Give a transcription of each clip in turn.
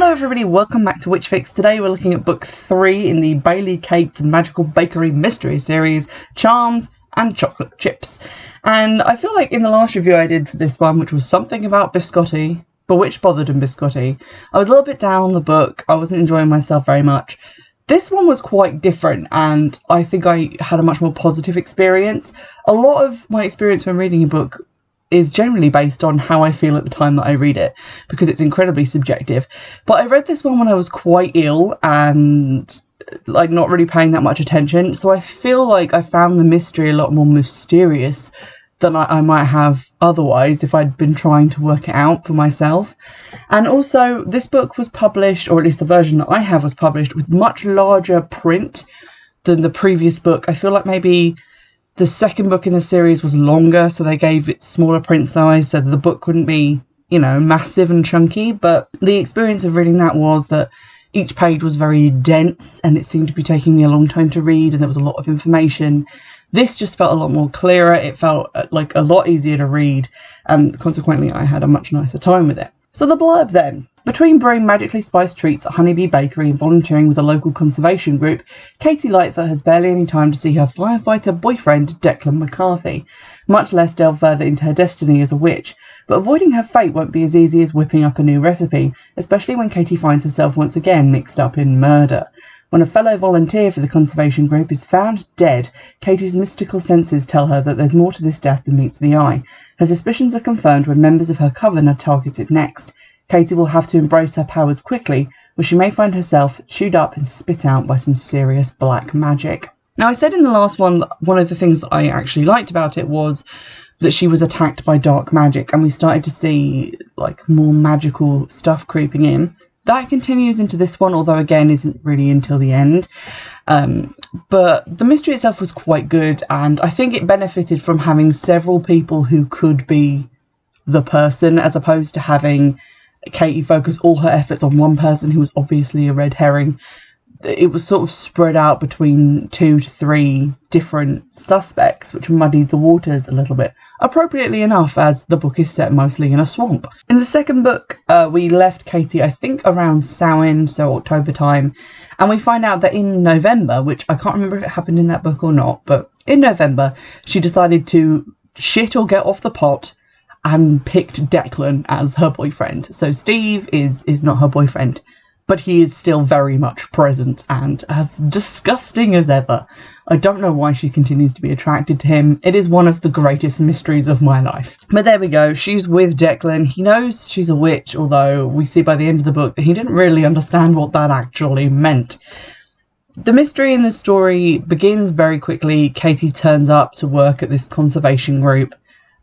Hello everybody, welcome back to Witchfix. Today we're looking at book 3 in the Bailey Cates Magical Bakery Mystery Series, Charms and Chocolate Chips. And I feel like in the last review I did for this one, which was something about biscotti, Bewitched, Bothered and Biscotti, I was a little bit down on the book. I wasn't enjoying myself very much. This one was quite different and I think I had a much more positive experience. A lot of my experience when reading a book is generally based on how I feel at the time that I read it, because it's incredibly subjective. But I read this one when I was quite ill and like not really paying that much attention, so I feel like I found the mystery a lot more mysterious than I might have otherwise if I'd been trying to work it out for myself. And also this book was published, or at least the version that I have was published, with much larger print than the previous book. I feel like maybe the second book in the series was longer, so they gave it smaller print size so that the book wouldn't be, you know, massive and chunky. But the experience of reading that was that each page was very dense and it seemed to be taking me a long time to read and there was a lot of information. This just felt a lot more clearer. It felt like a lot easier to read and consequently I had a much nicer time with it. So the blurb then. Between brewing magically spiced treats at Honeybee Bakery and volunteering with a local conservation group, Katie Lightfoot has barely any time to see her firefighter boyfriend, Declan McCarthy, much less delve further into her destiny as a witch. But avoiding her fate won't be as easy as whipping up a new recipe, especially when Katie finds herself once again mixed up in murder. When a fellow volunteer for the conservation group is found dead, Katie's mystical senses tell her that there's more to this death than meets the eye. Her suspicions are confirmed when members of her coven are targeted next. Katie will have to embrace her powers quickly, or she may find herself chewed up and spit out by some serious black magic. Now, I said in the last one that one of the things that I actually liked about it was that she was attacked by dark magic, and we started to see like more magical stuff creeping in. That continues into this one, although again isn't really until the end. But the mystery itself was quite good, and I think it benefited from having several people who could be the person, as opposed to having Katie focus all her efforts on one person who was obviously a red herring. It was sort of spread out between 2 to 3 different suspects, which muddied the waters a little bit. Appropriately enough, as the book is set mostly in a swamp. In the second book, we left Katie, I think, around Samhain, so October time, and we find out that in November, which I can't remember if it happened in that book or not, but in November, she decided to shit or get off the pot and picked Declan as her boyfriend. So Steve is not her boyfriend, but he is still very much present and as disgusting as ever. I don't know why she continues to be attracted to him. It is one of the greatest mysteries of my life. But there we go, she's with Declan. He knows she's a witch, although we see by the end of the book that he didn't really understand what that actually meant. The mystery in this story begins very quickly. Katie turns up to work at this conservation group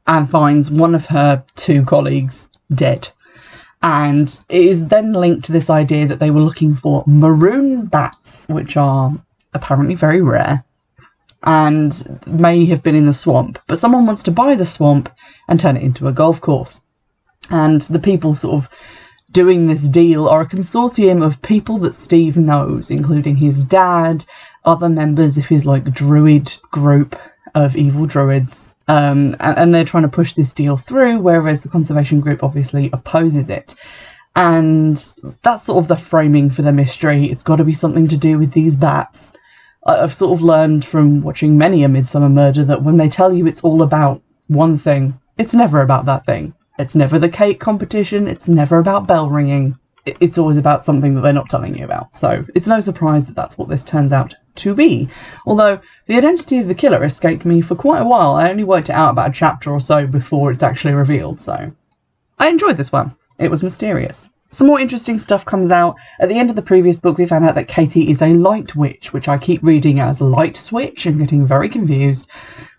and finds one of her 2 colleagues dead. And it is then linked to this idea that they were looking for maroon bats, which are apparently very rare and may have been in the swamp. But someone wants to buy the swamp and turn it into a golf course. And the people sort of doing this deal are a consortium of people that Steve knows, including his dad, other members of his like druid group of evil druids. And they're trying to push this deal through, whereas the conservation group obviously opposes it. And that's sort of the framing for the mystery. It's got to be something to do with these bats. I've sort of learned from watching many a Midsummer Murder that when they tell you it's all about one thing, it's never about that thing. It's never the cake competition. It's never about bell ringing. It's always about something that they're not telling you about. So it's no surprise that that's what this turns out to be. Although the identity of the killer escaped me for quite a while. I only worked it out about a chapter or so before it's actually revealed. So I enjoyed this one. It was mysterious. Some more interesting stuff comes out. At the end of the previous book, we found out that Katie is a light witch, which I keep reading as light switch and getting very confused.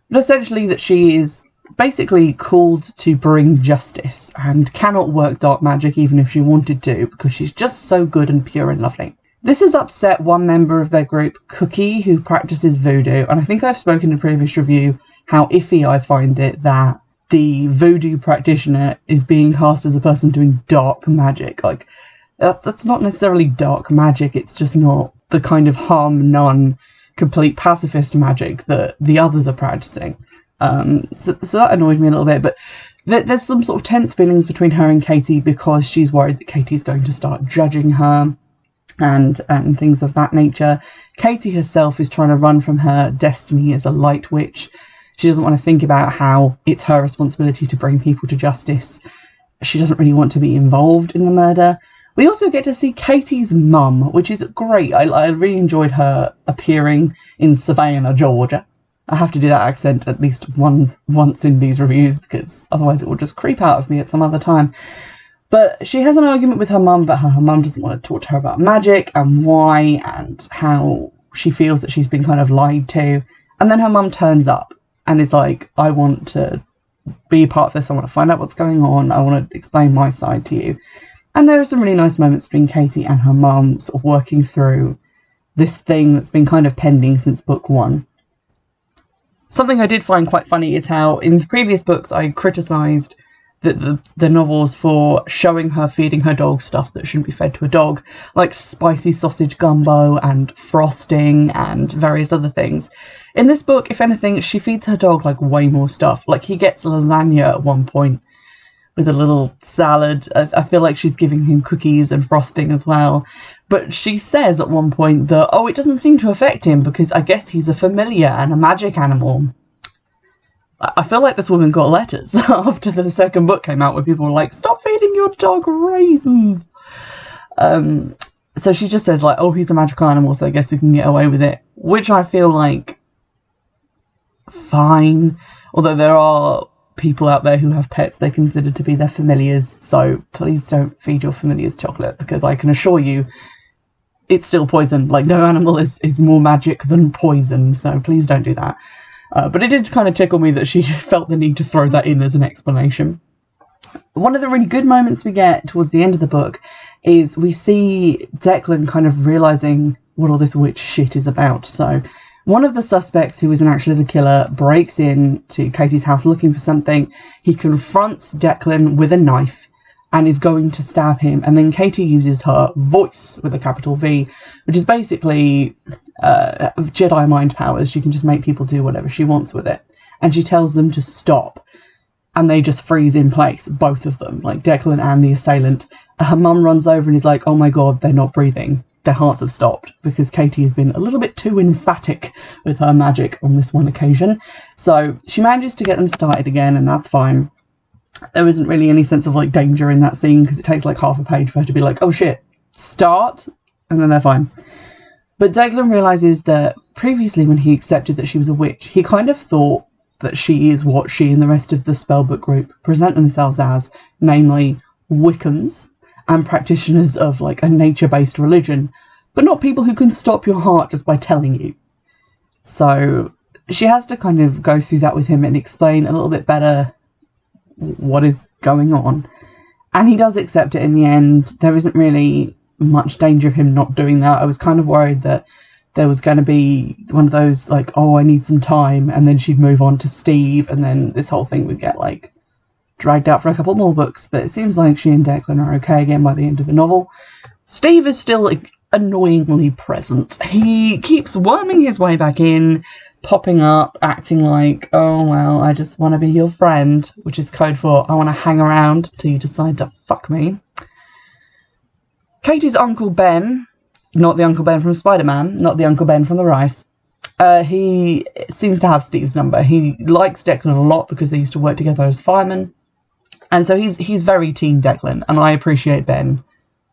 But essentially that she is basically called to bring justice and cannot work dark magic even if she wanted to, because she's just so good and pure and lovely. This has upset one member of their group, Cookie, who practices voodoo, and I think I've spoken in a previous review how iffy I find it that the voodoo practitioner is being cast as a person doing dark magic. Like, that's not necessarily dark magic, it's just not the kind of harm none, complete pacifist magic that the others are practicing. So that annoyed me a little bit, but there's some sort of tense feelings between her and Katie because she's worried that Katie's going to start judging her and things of that nature. Katie herself is trying to run from her destiny as a light witch. She doesn't want to think about how it's her responsibility to bring people to justice. She doesn't really want to be involved in the murder. We also get to see Katie's mum, which is great. I really enjoyed her appearing in Savannah, Georgia. I have to do that accent at least once in these reviews because otherwise it will just creep out of me at some other time. But she has an argument with her mum about how her mum doesn't want to talk to her about magic and why, and how she feels that she's been kind of lied to. And then her mum turns up and is like, I want to be part of this. I want to find out what's going on. I want to explain my side to you. And there are some really nice moments between Katie and her mum sort of working through this thing that's been kind of pending since book 1. Something I did find quite funny is how in previous books I criticised the novels for showing her feeding her dog stuff that shouldn't be fed to a dog, like spicy sausage gumbo and frosting and various other things. In this book, if anything, she feeds her dog like way more stuff. Like he gets lasagna at one point with a little salad. I feel like she's giving him cookies and frosting as well. But she says at one point that, oh, it doesn't seem to affect him because I guess he's a familiar and a magic animal. I feel like this woman got letters after the second book came out where people were like, stop feeding your dog raisins. So she just says like, oh, he's a magical animal, so I guess we can get away with it. Which I feel like fine. Although there are people out there who have pets they consider to be their familiars. So please don't feed your familiars chocolate because I can assure you it's still poison. Like no animal is more magic than poison. So please don't do that. But it did kind of tickle me that she felt the need to throw that in as an explanation. One of the really good moments we get towards the end of the book is we see Declan kind of realising what all this witch shit is about. So one of the suspects, who isn't actually the killer, breaks in to Katie's house looking for something. He confronts Declan with a knife and is going to stab him. And then Katie uses her voice with a capital V, which is basically Jedi mind powers. She can just make people do whatever she wants with it. And she tells them to stop. And they just freeze in place, both of them, like Declan and the assailant. Her mum runs over and is like, oh my god, they're not breathing. Their hearts have stopped, because Katie has been a little bit too emphatic with her magic on this one occasion. So she manages to get them started again, and that's fine. There isn't really any sense of like danger in that scene because it takes like half a page for her to be like, oh shit, start, and then they're fine. But Declan realises that previously when he accepted that she was a witch, he kind of thought that she is what she and the rest of the spellbook group present themselves as, namely Wiccans and practitioners of like a nature-based religion, but not people who can stop your heart just by telling you. So she has to kind of go through that with him and explain a little bit better what is going on. And he does accept it in the end. There isn't really much danger of him not doing that. I was kind of worried that there was going to be one of those like, oh, I need some time, and then she'd move on to Steve, and then this whole thing would get like dragged out for a couple more books. But it seems like she and Declan are okay again by the end of the novel. Steve is still like annoyingly present. He keeps worming his way back in, popping up, acting like, oh, well, I just want to be your friend, which is code for I want to hang around till you decide to fuck me. Katie's Uncle Ben, not the Uncle Ben from Spider-Man, not the Uncle Ben from The Rice, he seems to have Steve's number. He likes Declan a lot because they used to work together as firemen. And so he's very team Declan, and I appreciate Ben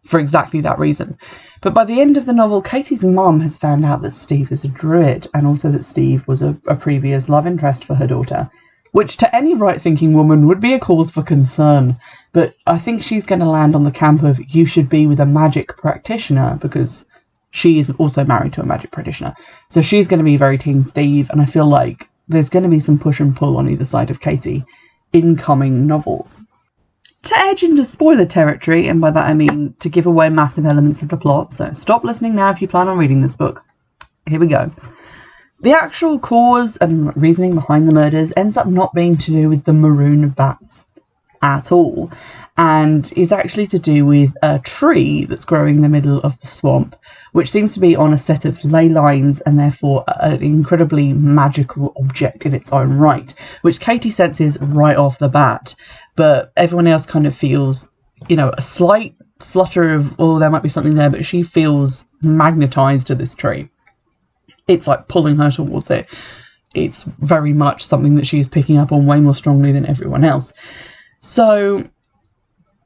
for exactly that reason. But by the end of the novel, Katie's mum has found out that Steve is a druid, and also that Steve was a previous love interest for her daughter, which to any right-thinking woman would be a cause for concern. But I think she's going to land on the camp of you should be with a magic practitioner, because she is also married to a magic practitioner. So she's going to be very team Steve, and I feel like there's going to be some push and pull on either side of Katie in coming novels. To edge into spoiler territory, and by that I mean to give away massive elements of the plot, so stop listening now if you plan on reading this book. Here we go. The actual cause and reasoning behind the murders ends up not being to do with the maroon bats at all. and is actually to do with a tree that's growing in the middle of the swamp, which seems to be on a set of ley lines and therefore an incredibly magical object in its own right, which Katie senses right off the bat, but everyone else kind of feels, a slight flutter of, oh, there might be something there, but she feels magnetised to this tree. It's like pulling her towards it. It's very much something that she is picking up on way more strongly than everyone else. So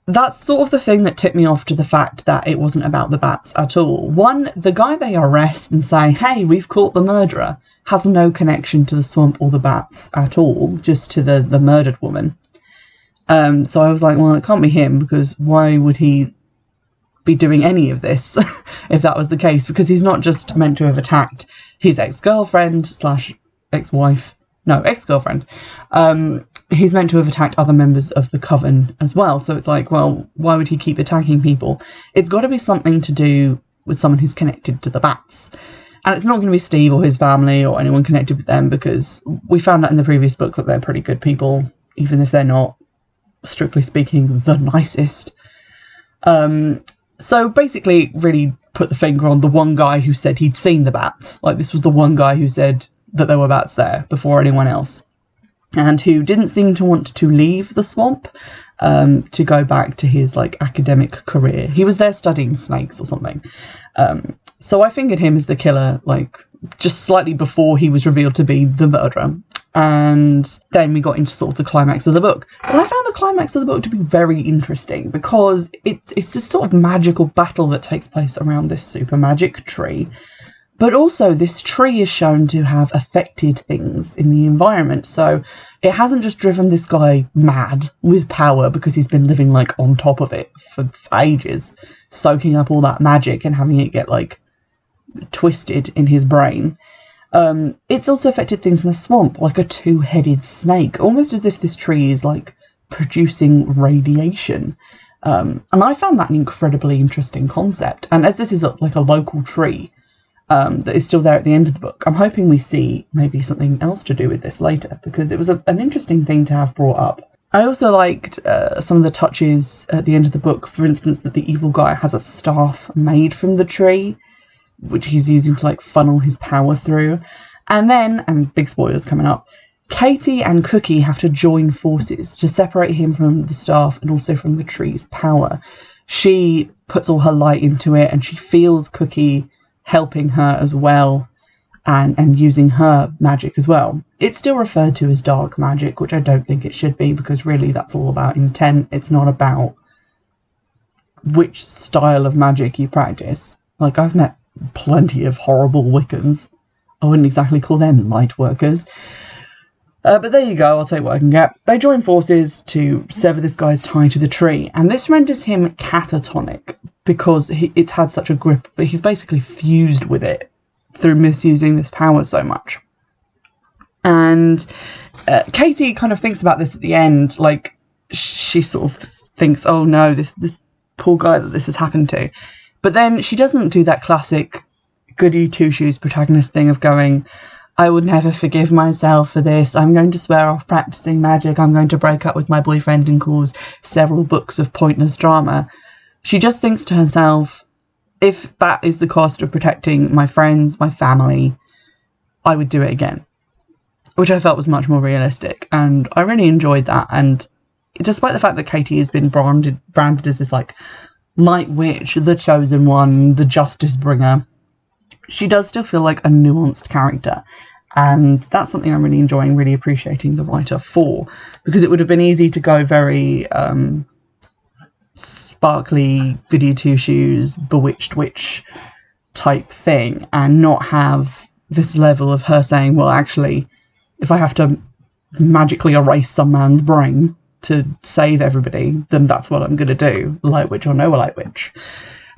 that's sort of the thing that tipped me off to the fact that it wasn't about the bats at all. One, the guy they arrest and say, hey, we've caught the murderer, has no connection to the swamp or the bats at all, just to the murdered woman. So I was like, well, it can't be him, because why would he be doing any of this if that was the case? Because he's not just meant to have attacked his ex-girlfriend / ex-wife. No, ex-girlfriend. He's meant to have attacked other members of the coven as well. So it's like, well, why would he keep attacking people? It's got to be something to do with someone who's connected to the bats. And it's not going to be Steve or his family or anyone connected with them, because we found out in the previous book that they're pretty good people, even if they're not, strictly speaking, the nicest. So basically really put the finger on the one guy who said he'd seen the bats. Like, this was the one guy who said that there were bats there before anyone else, and who didn't seem to want to leave the swamp to go back to his academic career. He was there studying snakes or something. So I fingered him as the killer, just slightly before he was revealed to be the murderer. And then we got into sort of the climax of the book. But I found the climax of the book to be very interesting, because it's this sort of magical battle that takes place around this super magic tree. But also this tree is shown to have affected things in the environment. So it hasn't just driven this guy mad with power because he's been living on top of it for ages, soaking up all that magic and having it get twisted in his brain. It's also affected things in the swamp, like a two-headed snake, almost as if this tree is producing radiation. And I found that an incredibly interesting concept. And as this is a local tree that is still there at the end of the book, I'm hoping we see maybe something else to do with this later, because it was an interesting thing to have brought up. I also liked some of the touches at the end of the book, for instance, that the evil guy has a staff made from the tree, which he's using to funnel his power through. And then, and big spoilers coming up, Katie and Cookie have to join forces to separate him from the staff and also from the tree's power. She puts all her light into it, and she feels Cookie helping her as well, and using her magic as well. It's still referred to as dark magic, which I don't think it should be, because really that's all about intent. It's not about which style of magic you practice. I've met plenty of horrible Wiccans. I wouldn't exactly call them light workers. But there you go, I'll take what I can get. They join forces to sever this guy's tie to the tree, and this renders him catatonic, because it's had such a grip, but he's basically fused with it through misusing this power so much. And Katie kind of thinks about this at the end, she sort of thinks, oh no, this poor guy that this has happened to. But then she doesn't do that classic goody two-shoes protagonist thing of going, I would never forgive myself for this. I'm going to swear off practicing magic. I'm going to break up with my boyfriend and cause several books of pointless drama. She just thinks to herself, if that is the cost of protecting my friends, my family, I would do it again. Which I felt was much more realistic. And I really enjoyed that. And despite the fact that Katie has been branded as this light witch, the chosen one, the justice bringer, she does still feel like a nuanced character, and that's something I'm really enjoying, really appreciating the writer for, because it would have been easy to go very sparkly, goody two-shoes, bewitched witch type thing, and not have this level of her saying, well, actually, if I have to magically erase some man's brain to save everybody, then that's what I'm going to do, light witch or no light witch.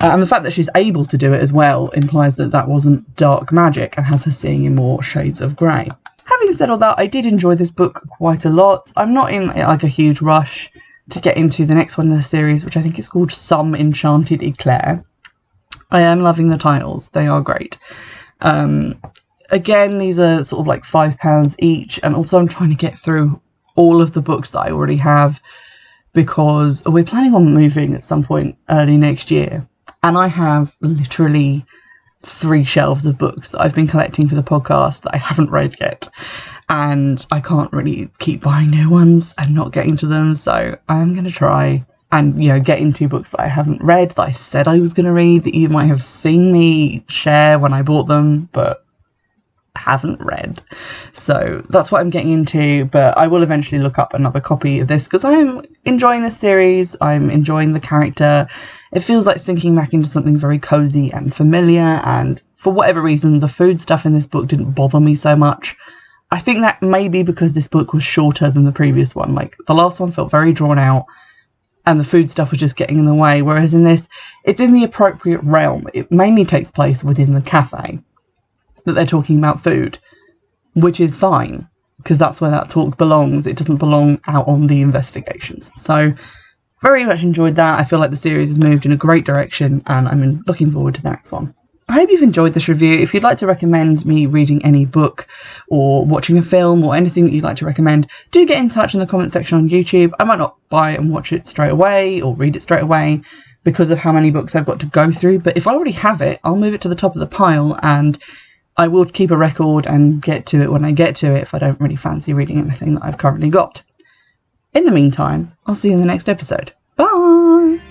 And the fact that she's able to do it as well implies that that wasn't dark magic and has her seeing in more shades of grey. Having said all that, I did enjoy this book quite a lot. I'm not in a huge rush to get into the next one in the series, which I think is called Some Enchanted Eclair. I am loving the titles. They are great. Again, these are sort of £5 each, and also I'm trying to get through all of the books that I already have because we're planning on moving at some point early next year. And I have literally 3 shelves of books that I've been collecting for the podcast that I haven't read yet. And I can't really keep buying new ones and not getting to them. So I'm going to try and, get into books that I haven't read, that I said I was going to read, that you might have seen me share when I bought them, but haven't read. So that's what I'm getting into, but I will eventually look up another copy of this because I'm enjoying this series. I'm enjoying the character. It feels like sinking back into something very cozy and familiar, and for whatever reason, the food stuff in this book didn't bother me so much. I think that may be because this book was shorter than the previous one. Like, the last one felt very drawn out, and the food stuff was just getting in the way, whereas in this, it's in the appropriate realm. It mainly takes place within the cafe that they're talking about food, which is fine, because that's where that talk belongs. It doesn't belong out on the investigations. So, very much enjoyed that. I feel like the series has moved in a great direction, and I'm looking forward to the next one. I hope you've enjoyed this review. If you'd like to recommend me reading any book or watching a film or anything that you'd like to recommend, do get in touch in the comment section on YouTube. I might not buy it and watch it straight away or read it straight away because of how many books I've got to go through, but if I already have it, I'll move it to the top of the pile, and I will keep a record and get to it when I get to it if I don't really fancy reading anything that I've currently got. In the meantime, I'll see you in the next episode. Bye!